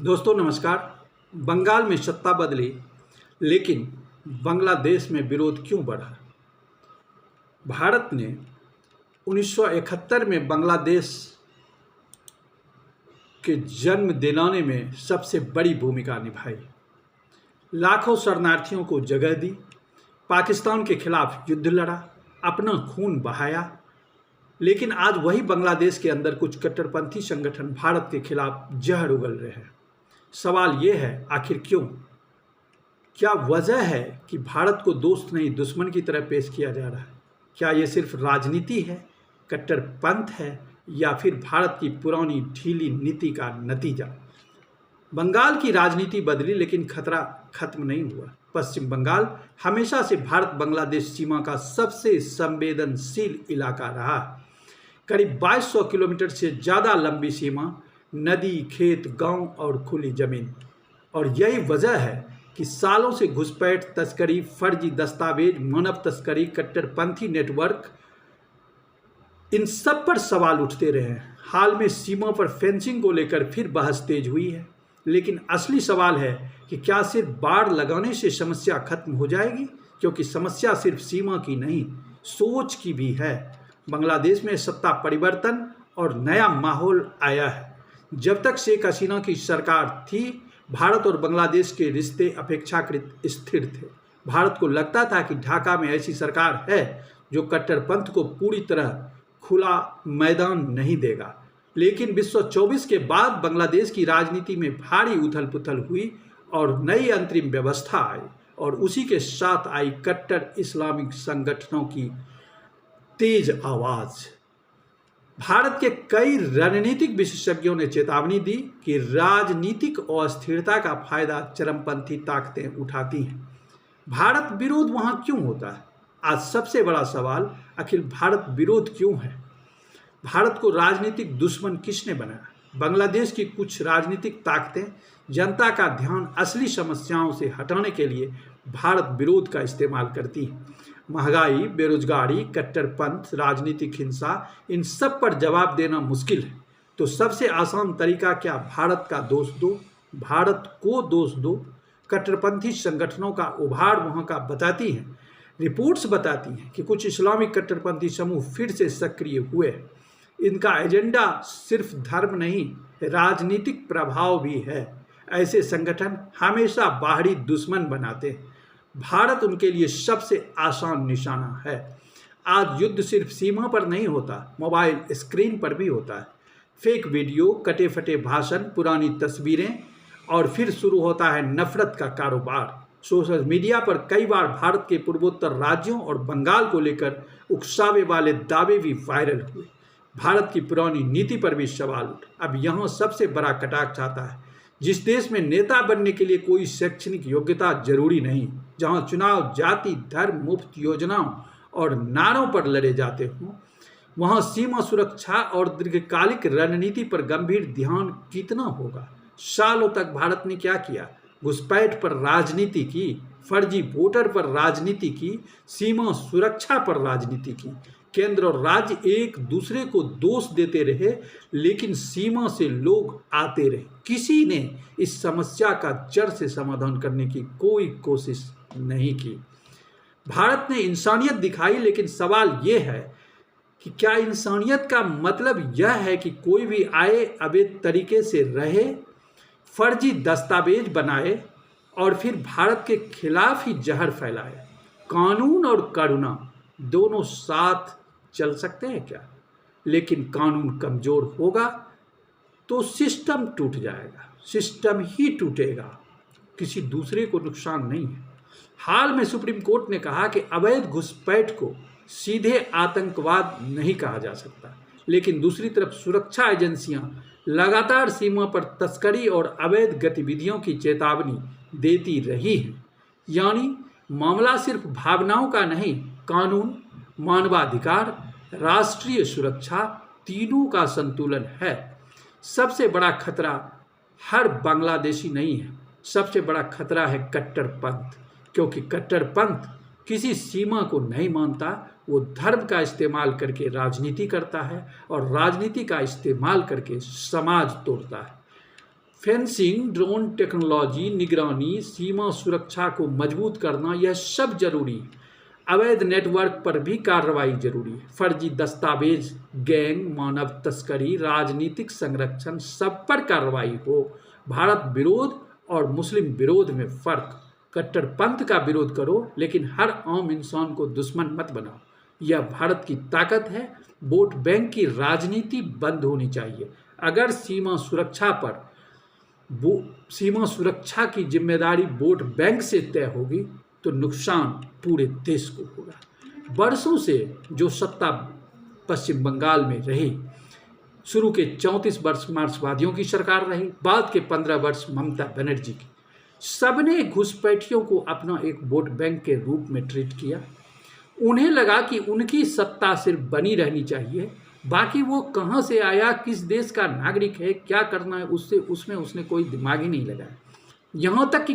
दोस्तों नमस्कार। बंगाल में सत्ता बदली, लेकिन बांग्लादेश में विरोध क्यों बढ़ा? भारत ने 1971 में बांग्लादेश के जन्म दिलाने में सबसे बड़ी भूमिका निभाई। लाखों शरणार्थियों को जगह दी, पाकिस्तान के खिलाफ युद्ध लड़ा, अपना खून बहाया। लेकिन आज वही बांग्लादेश के अंदर कुछ कट्टरपंथी संगठन भारत के खिलाफ जहर उगल रहे हैं। सवाल ये है, आखिर क्यों? क्या वजह है कि भारत को दोस्त नहीं दुश्मन की तरह पेश किया जा रहा है? क्या ये सिर्फ राजनीति है, कट्टरपंथ है, या फिर भारत की पुरानी ढीली नीति का नतीजा? बंगाल की राजनीति बदली, लेकिन खतरा खत्म नहीं हुआ। पश्चिम बंगाल हमेशा से भारत बांग्लादेश सीमा का सबसे संवेदनशील इलाका रहा। करीब 2200 किलोमीटर से ज़्यादा लंबी सीमा, नदी, खेत, गांव और खुली जमीन। और यही वजह है कि सालों से घुसपैठ, तस्करी, फर्जी दस्तावेज, मानव तस्करी, कट्टरपंथी नेटवर्क, इन सब पर सवाल उठते रहे हैं। हाल में सीमा पर फेंसिंग को लेकर फिर बहस तेज हुई है, लेकिन असली सवाल है कि क्या सिर्फ बाड़ लगाने से समस्या खत्म हो जाएगी? क्योंकि समस्या सिर्फ सीमा की नहीं, सोच की भी है। बांग्लादेश में सत्ता परिवर्तन और नया माहौल आया है। जब तक शेख हसीना की सरकार थी, भारत और बांग्लादेश के रिश्ते अपेक्षाकृत स्थिर थे। भारत को लगता था कि ढाका में ऐसी सरकार है जो कट्टरपंथ को पूरी तरह खुला मैदान नहीं देगा। लेकिन 2024 के बाद बांग्लादेश की राजनीति में भारी उथल पुथल हुई और नई अंतरिम व्यवस्था आई, और उसी के साथ आई कट्टर इस्लामिक संगठनों की तेज आवाज़। भारत के कई रणनीतिक विशेषज्ञों ने चेतावनी दी कि राजनीतिक अस्थिरता का फायदा चरमपंथी ताकतें उठाती हैं। भारत विरोध वहां क्यों होता है? आज सबसे बड़ा सवाल, आखिर भारत विरोध क्यों है? भारत को राजनीतिक दुश्मन किसने बनाया? बांग्लादेश की कुछ राजनीतिक ताकतें जनता का ध्यान असली समस्याओं से हटाने के लिए भारत विरोध का इस्तेमाल करती हैं। महंगाई, बेरोजगारी, कट्टरपंथ, राजनीतिक हिंसा, इन सब पर जवाब देना मुश्किल है। तो सबसे आसान तरीका क्या? भारत का दोष दो, भारत को दोष दो। कट्टरपंथी संगठनों का उभार वहाँ का बताती हैं। रिपोर्ट्स बताती हैं कि कुछ इस्लामिक कट्टरपंथी समूह फिर से सक्रिय हुए हैं। इनका एजेंडा सिर्फ धर्म नहीं, राजनीतिक प्रभाव भी है। ऐसे संगठन हमेशा बाहरी दुश्मन बनाते हैं। भारत उनके लिए सबसे आसान निशाना है। आज युद्ध सिर्फ सीमा पर नहीं होता, मोबाइल स्क्रीन पर भी होता है। फेक वीडियो, कटे फटे भाषण, पुरानी तस्वीरें, और फिर शुरू होता है नफरत का कारोबार। सोशल मीडिया पर कई बार भारत के पूर्वोत्तर राज्यों और बंगाल को लेकर उकसावे वाले दावे भी वायरल हुए। भारत की पुरानी नीति पर भी सवाल उठे। अब यहाँ सबसे बड़ा कटाक्ष आता है। जिस देश में नेता बनने के लिए कोई शैक्षणिक योग्यता जरूरी नहीं, जहां चुनाव जाति, धर्म, मुफ्त योजनाओं और नारों पर लड़े जाते हों, वहां सीमा सुरक्षा और दीर्घकालिक रणनीति पर गंभीर ध्यान कितना होगा? सालों तक भारत ने क्या किया? घुसपैठ पर राजनीति की, फर्जी वोटर पर राजनीति की, सीमा सुरक्षा पर राजनीति की। केंद्र और राज्य एक दूसरे को दोष देते रहे, लेकिन सीमा से लोग आते रहे। किसी ने इस समस्या का जड़ से समाधान करने की कोई कोशिश नहीं की। भारत ने इंसानियत दिखाई, लेकिन सवाल यह है कि क्या इंसानियत का मतलब यह है कि कोई भी आए, अवैध तरीके से रहे, फर्जी दस्तावेज बनाए और फिर भारत के खिलाफ ही जहर फैलाए? कानून और करुणा दोनों साथ चल सकते हैं क्या? लेकिन कानून कमजोर होगा तो सिस्टम टूट जाएगा। सिस्टम ही टूटेगा, किसी दूसरे को नुकसान नहीं है। हाल में सुप्रीम कोर्ट ने कहा कि अवैध घुसपैठ को सीधे आतंकवाद नहीं कहा जा सकता, लेकिन दूसरी तरफ सुरक्षा एजेंसियां लगातार सीमा पर तस्करी और अवैध गतिविधियों की चेतावनी देती रही हैं। यानी मामला सिर्फ भावनाओं का नहीं, कानून, मानवाधिकार, राष्ट्रीय सुरक्षा, तीनों का संतुलन है। सबसे बड़ा खतरा हर बांग्लादेशी नहीं है, सबसे बड़ा खतरा है कट्टरपंथ। क्योंकि कट्टरपंथ किसी सीमा को नहीं मानता, वो धर्म का इस्तेमाल करके राजनीति करता है और राजनीति का इस्तेमाल करके समाज तोड़ता है। फेंसिंग, ड्रोन टेक्नोलॉजी, निगरानी, सीमा सुरक्षा को मजबूत करना, यह सब जरूरी है। अवैध नेटवर्क पर भी कार्रवाई जरूरी है। फर्जी दस्तावेज, गैंग, मानव तस्करी, राजनीतिक संरक्षण, सब पर कार्रवाई हो। भारत विरोध और मुस्लिम विरोध में फर्क। कट्टरपंथ का विरोध करो, लेकिन हर आम इंसान को दुश्मन मत बनाओ। यह भारत की ताकत है। वोट बैंक की राजनीति बंद होनी चाहिए। अगर सीमा सुरक्षा की जिम्मेदारी वोट बैंक से तय होगी तो नुकसान पूरे देश को होगा। वर्षों से जो सत्ता पश्चिम बंगाल में रही, शुरू के 34 वर्ष मार्क्सवादियों की सरकार रही, बाद के 15 वर्ष ममता बनर्जी की, सबने घुसपैठियों को अपना एक वोट बैंक के रूप में ट्रीट किया। उन्हें लगा कि उनकी सत्ता सिर्फ बनी रहनी चाहिए, बाकी वो कहाँ से आया, किस देश का नागरिक है, क्या करना है, उसमें उसने कोई दिमाग ही नहीं लगाया। यहाँ तक कि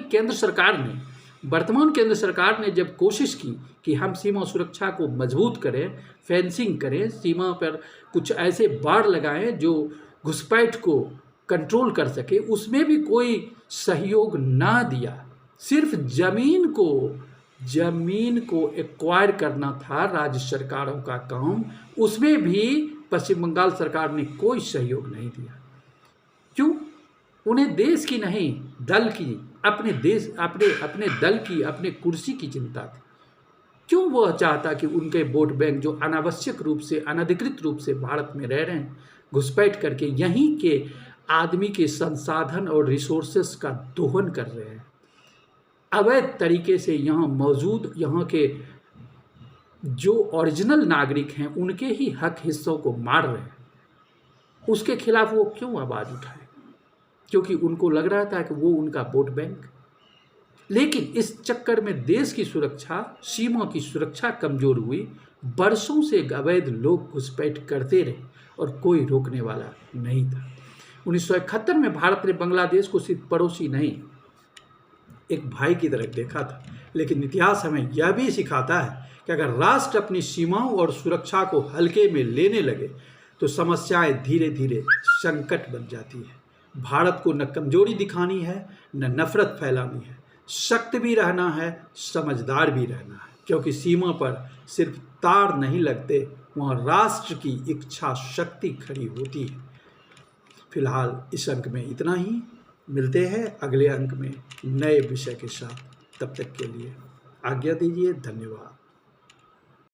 वर्तमान केंद्र सरकार ने जब कोशिश की कि हम सीमा सुरक्षा को मजबूत करें, फेंसिंग करें, सीमा पर कुछ ऐसे बाड़ लगाएं जो घुसपैठ को कंट्रोल कर सके, उसमें भी कोई सहयोग ना दिया। सिर्फ जमीन को एक्वायर करना था राज्य सरकारों का काम, उसमें भी पश्चिम बंगाल सरकार ने कोई सहयोग नहीं दिया। क्यों? उन्हें देश की नहीं, दल की, अपने दल की, अपने कुर्सी की चिंता थी। क्यों वह चाहता कि उनके वोट बैंक जो अनावश्यक रूप से, अनधिकृत रूप से भारत में रह रहे हैं, घुसपैठ करके यहीं के आदमी के संसाधन और रिसोर्सेस का दोहन कर रहे हैं, अवैध तरीके से यहाँ के जो ओरिजिनल नागरिक हैं उनके ही हक हिस्सों को मार रहे हैं, उसके खिलाफ वो क्यों आवाज़ उठाए? क्योंकि उनको लग रहा था कि वो उनका वोट बैंक। लेकिन इस चक्कर में देश की सुरक्षा, सीमा की सुरक्षा कमज़ोर हुई। बरसों से अवैध लोग घुसपैठ करते रहे और कोई रोकने वाला नहीं था। 1971 में भारत ने बांग्लादेश को सिर्फ पड़ोसी नहीं, एक भाई की तरह देखा था। लेकिन इतिहास हमें यह भी सिखाता है कि अगर राष्ट्र अपनी सीमाओं और सुरक्षा को हल्के में लेने लगे तो समस्याएं धीरे धीरे संकट बन जाती है। भारत को न कमजोरी दिखानी है, न नफरत फैलानी है, सख्त भी रहना है, समझदार भी रहना है, क्योंकि सीमा पर सिर्फ तार नहीं लगते, वहाँ राष्ट्र की इच्छा शक्ति खड़ी होती है। फिलहाल इस अंक में इतना ही। मिलते हैं अगले अंक में नए विषय के साथ। तब तक के लिए आज्ञा दीजिए। धन्यवाद।